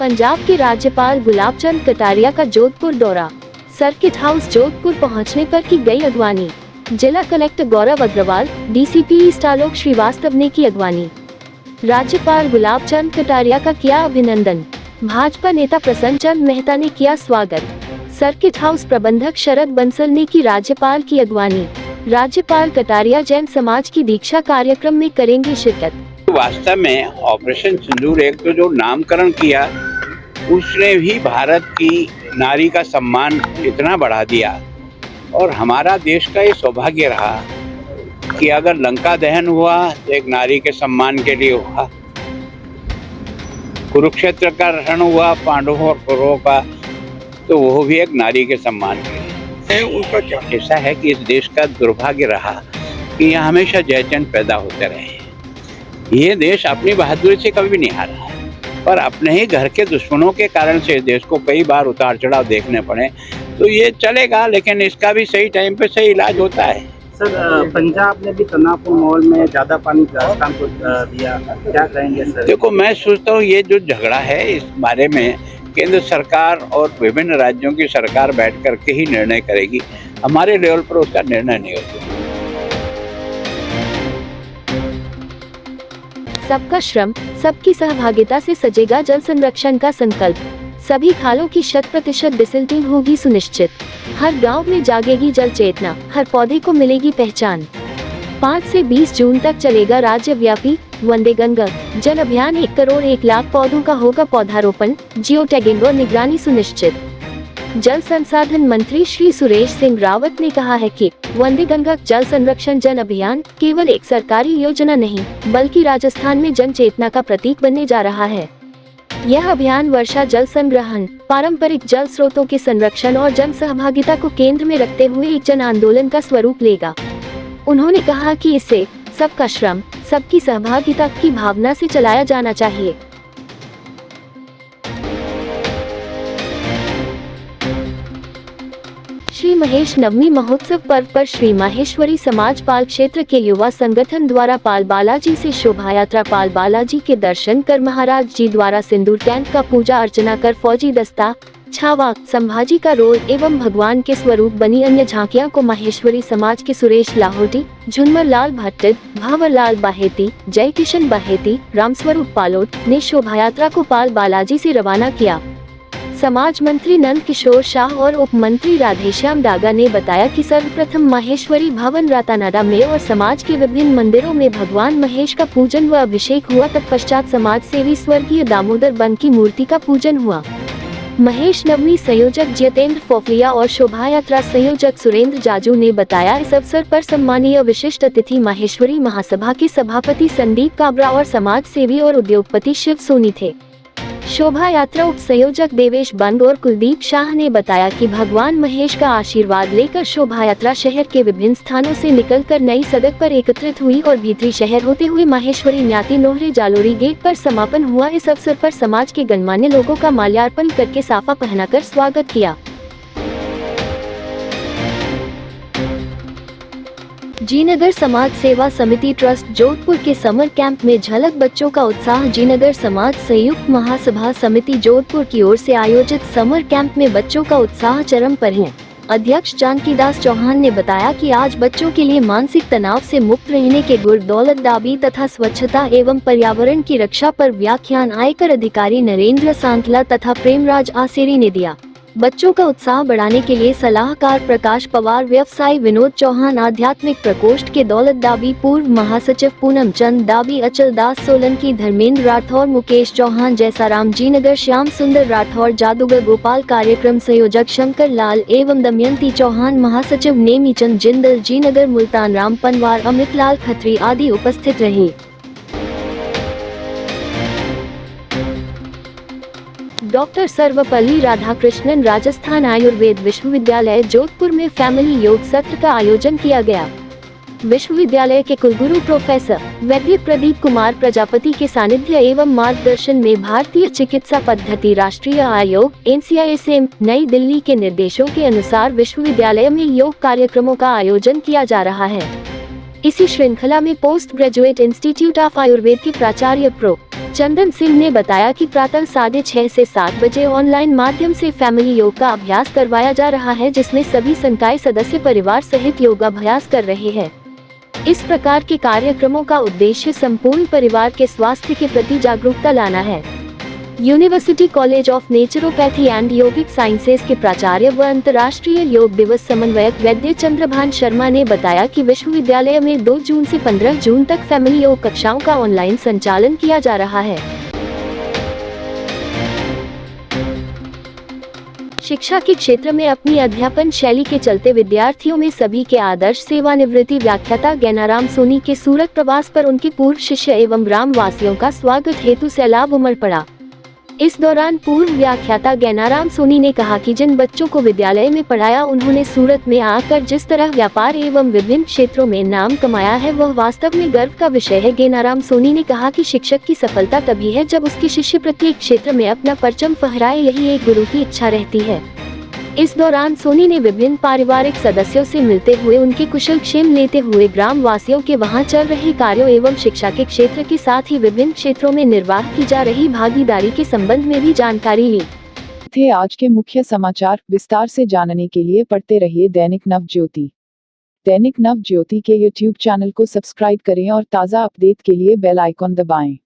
पंजाब के राज्यपाल गुलाब चंद कटारिया का जोधपुर दौरा। सर्किट हाउस जोधपुर पहुंचने पर की गई अगवानी। जिला कलेक्टर गौरव अग्रवाल, डीसीपी ईस्ट आलोक श्रीवास्तव ने की अगवानी। राज्यपाल गुलाब चंद कटारिया का किया अभिनंदन। भाजपा नेता प्रसन्न चंद मेहता ने किया स्वागत। सर्किट हाउस प्रबंधक शरद बंसल ने की राज्यपाल की अगवानी। राज्यपाल कटारिया जैन समाज की दीक्षा कार्यक्रम में करेंगे शिरकत। वास्तव में ऑपरेशन सिंदूर एक तो जो नामकरण किया उसने भी भारत की नारी का सम्मान इतना बढ़ा दिया और हमारा देश का ये सौभाग्य रहा कि अगर लंका दहन हुआ तो एक नारी के सम्मान के लिए हुआ, कुरुक्षेत्र का रण हुआ पांडवों और कौरवों का तो वो भी एक नारी के सम्मान के लिए। उनका क्या ऐसा है कि इस देश का दुर्भाग्य रहा कि यहाँ हमेशा जयचंद पैदा होते रहे। ये देश अपनी बहादुरी से कभी भी नहीं हारा है, पर अपने ही घर के दुश्मनों के कारण से देश को कई बार उतार चढ़ाव देखने पड़े। तो ये चलेगा, लेकिन इसका भी सही टाइम पे सही इलाज होता है। सर, पंजाब ने भी तनापुर मॉल में ज्यादा पानी राजस्थान को दिया, क्या कहेंगे सर? देखो, मैं सोचता हूँ ये जो झगड़ा है इस बारे में केंद्र सरकार और विभिन्न राज्यों की सरकार बैठ करके ही निर्णय करेगी। हमारे लेवल पर उसका निर्णय नहीं होगा। सबका श्रम, सबकी सहभागिता से सजेगा जल संरक्षण का संकल्प। सभी खालों की 100% डिसिल्टिंग होगी सुनिश्चित। हर गांव में जागेगी जल चेतना, हर पौधे को मिलेगी पहचान। 5 से 20 जून तक चलेगा राज्यव्यापी वंदे गंगा जल अभियान। 1 करोड़ 1 लाख पौधों का होगा पौधारोपण, जियो टैगिंग और निगरानी सुनिश्चित। जल संसाधन मंत्री श्री सुरेश सिंह रावत ने कहा है कि वंदे गंगा जल संरक्षण जन अभियान केवल एक सरकारी योजना नहीं, बल्कि राजस्थान में जन चेतना का प्रतीक बनने जा रहा है। यह अभियान वर्षा जल संग्रहण, पारंपरिक जल स्रोतों के संरक्षण और जन सहभागिता को केंद्र में रखते हुए एक जन आंदोलन का स्वरूप लेगा। उन्होंने कहा कि इसे सबका श्रम, सबकी सहभागिता की भावना से चलाया जाना चाहिए। श्री महेश नवमी महोत्सव पर्व पर श्री माहेश्वरी समाज पाल क्षेत्र के युवा संगठन द्वारा पाल बालाजी से शोभा यात्रा। पाल बालाजी के दर्शन कर महाराज जी द्वारा सिंदूर कैंप का पूजा अर्चना कर फौजी दस्ता, छावा, संभाजी का रोल एवं भगवान के स्वरूप बनी अन्य झांकियां को माहेश्वरी समाज के सुरेश लाहौटी, झुनमर लाल भट्टिद, भावर लाल बाहेती, जय किशन बाहेती, रामस्वरूप पालोट ने शोभा यात्रा को पाल बालाजी से रवाना किया। समाज मंत्री नंद किशोर शाह और उप मंत्री राधेश्याम डागा ने बताया कि सर्वप्रथम माहेश्वरी भवन रातानाडा में और समाज के विभिन्न मंदिरों में भगवान महेश का पूजन व अभिषेक हुआ। तत्पश्चात समाज सेवी स्वर्गीय दामोदर बन की मूर्ति का पूजन हुआ। महेश नवमी संयोजक जितेंद्र फोफलिया और शोभा यात्रा संयोजक सुरेंद्र जाजू ने बताया, इस अवसर पर सम्मानीय विशिष्ट अतिथि माहेश्वरी महासभा के सभापति संदीप काबरा और समाज सेवी और उद्योगपति शिव सोनी थे। शोभा यात्रा उप संयोजक देवेश बंद और कुलदीप शाह ने बताया कि भगवान महेश का आशीर्वाद लेकर शोभा यात्रा शहर के विभिन्न स्थानों से निकलकर नई सड़क पर एकत्रित हुई और भीतरी शहर होते हुए माहेश्वरी न्याती नोहरे जालोरी गेट पर समापन हुआ। इस अवसर पर समाज के गणमान्य लोगों का माल्यार्पण करके साफा पहनाकर स्वागत किया। जीनगर समाज सेवा समिति ट्रस्ट जोधपुर के समर कैंप में झलक बच्चों का उत्साह। जीनगर समाज संयुक्त महासभा समिति जोधपुर की ओर से आयोजित समर कैंप में बच्चों का उत्साह चरम पर है। अध्यक्ष जानकीदास चौहान ने बताया कि आज बच्चों के लिए मानसिक तनाव से मुक्त रहने के गुर दौलतदाबी तथा स्वच्छता एवं पर्यावरण की रक्षा पर व्याख्यान आयकर अधिकारी नरेंद्र सांतला तथा प्रेमराज आसेरी ने दिया। बच्चों का उत्साह बढ़ाने के लिए सलाहकार प्रकाश पवार, व्यवसायी विनोद चौहान, आध्यात्मिक प्रकोष्ठ के दौलतदाबी, पूर्व महासचिव पूनम चंद दाबी, अचल दास सोलंकी, धर्मेंद्र राठौर, मुकेश चौहान, जैसाराम जीनगर, श्याम सुंदर राठौर, जादूगर गोपाल, कार्यक्रम संयोजक शंकर लाल एवं दमयंती चौहान, महासचिव नेमीचंद जिंदल जीनगर, मुल्तान राम पनवार, अमित लाल खत्री आदि उपस्थित रहे। डॉक्टर सर्वपल्ली राधाकृष्णन राजस्थान आयुर्वेद विश्वविद्यालय जोधपुर में फैमिली योग सत्र का आयोजन किया गया। विश्वविद्यालय के कुलगुरु प्रोफेसर वैद्य प्रदीप कुमार प्रजापति के सानिध्य एवं मार्गदर्शन में भारतीय चिकित्सा पद्धति राष्ट्रीय आयोग NCISM नई दिल्ली के निर्देशों के अनुसार विश्वविद्यालय में योग कार्यक्रमों का आयोजन किया जा रहा है। इसी श्रृंखला में post graduate institute of Ayurveda के प्राचार्य प्रो चंदन सिंह ने बताया कि प्रातः 6:30 से 7 बजे ऑनलाइन माध्यम से फैमिली योग का अभ्यास करवाया जा रहा है, जिसमें सभी संकाय सदस्य परिवार सहित योगाभ्यास कर रहे हैं। इस प्रकार के कार्यक्रमों का उद्देश्य संपूर्ण परिवार के स्वास्थ्य के प्रति जागरूकता लाना है। University college of naturopathy and yogic sciences के प्राचार्य व अंतर्राष्ट्रीय योग दिवस समन्वयक वैद्य चंद्रभान शर्मा ने बताया कि विश्वविद्यालय में 2 जून से 15 जून तक फैमिली योग कक्षाओं का ऑनलाइन संचालन किया जा रहा है। शिक्षा के क्षेत्र में अपनी अध्यापन शैली के चलते विद्यार्थियों में सभी के आदर्श सेवानिवृत्ति व्याख्याता ज्ञानाराम सोनी के सूरत प्रवास पर उनके पूर्व शिष्य एवं ग्राम वासियों का स्वागत हेतु सैलाब उमड़ पड़ा। इस दौरान पूर्व व्याख्याता ज्ञानाराम सोनी ने कहा कि जिन बच्चों को विद्यालय में पढ़ाया उन्होंने सूरत में आकर जिस तरह व्यापार एवं विभिन्न क्षेत्रों में नाम कमाया है वह वास्तव में गर्व का विषय है। ज्ञानाराम सोनी ने कहा कि शिक्षक की सफलता तभी है जब उसके शिष्य प्रत्येक क्षेत्र में अपना परचम फहराए, यही एक गुरु की इच्छा रहती है। इस दौरान सोनी ने विभिन्न पारिवारिक सदस्यों से मिलते हुए उनके कुशल क्षेम लेते हुए ग्राम वासियों के वहां चल रहे कार्यों एवं शिक्षा के क्षेत्र के साथ ही विभिन्न क्षेत्रों में निर्वाह की जा रही भागीदारी के संबंध में भी जानकारी ली। थे आज के मुख्य समाचार। विस्तार से जानने के लिए पढ़ते रहिए दैनिक नवज्योति। दैनिक नवज्योति के YouTube चैनल को सब्सक्राइब करें और ताज़ा अपडेट के लिए बेल आइकॉन दबाएं।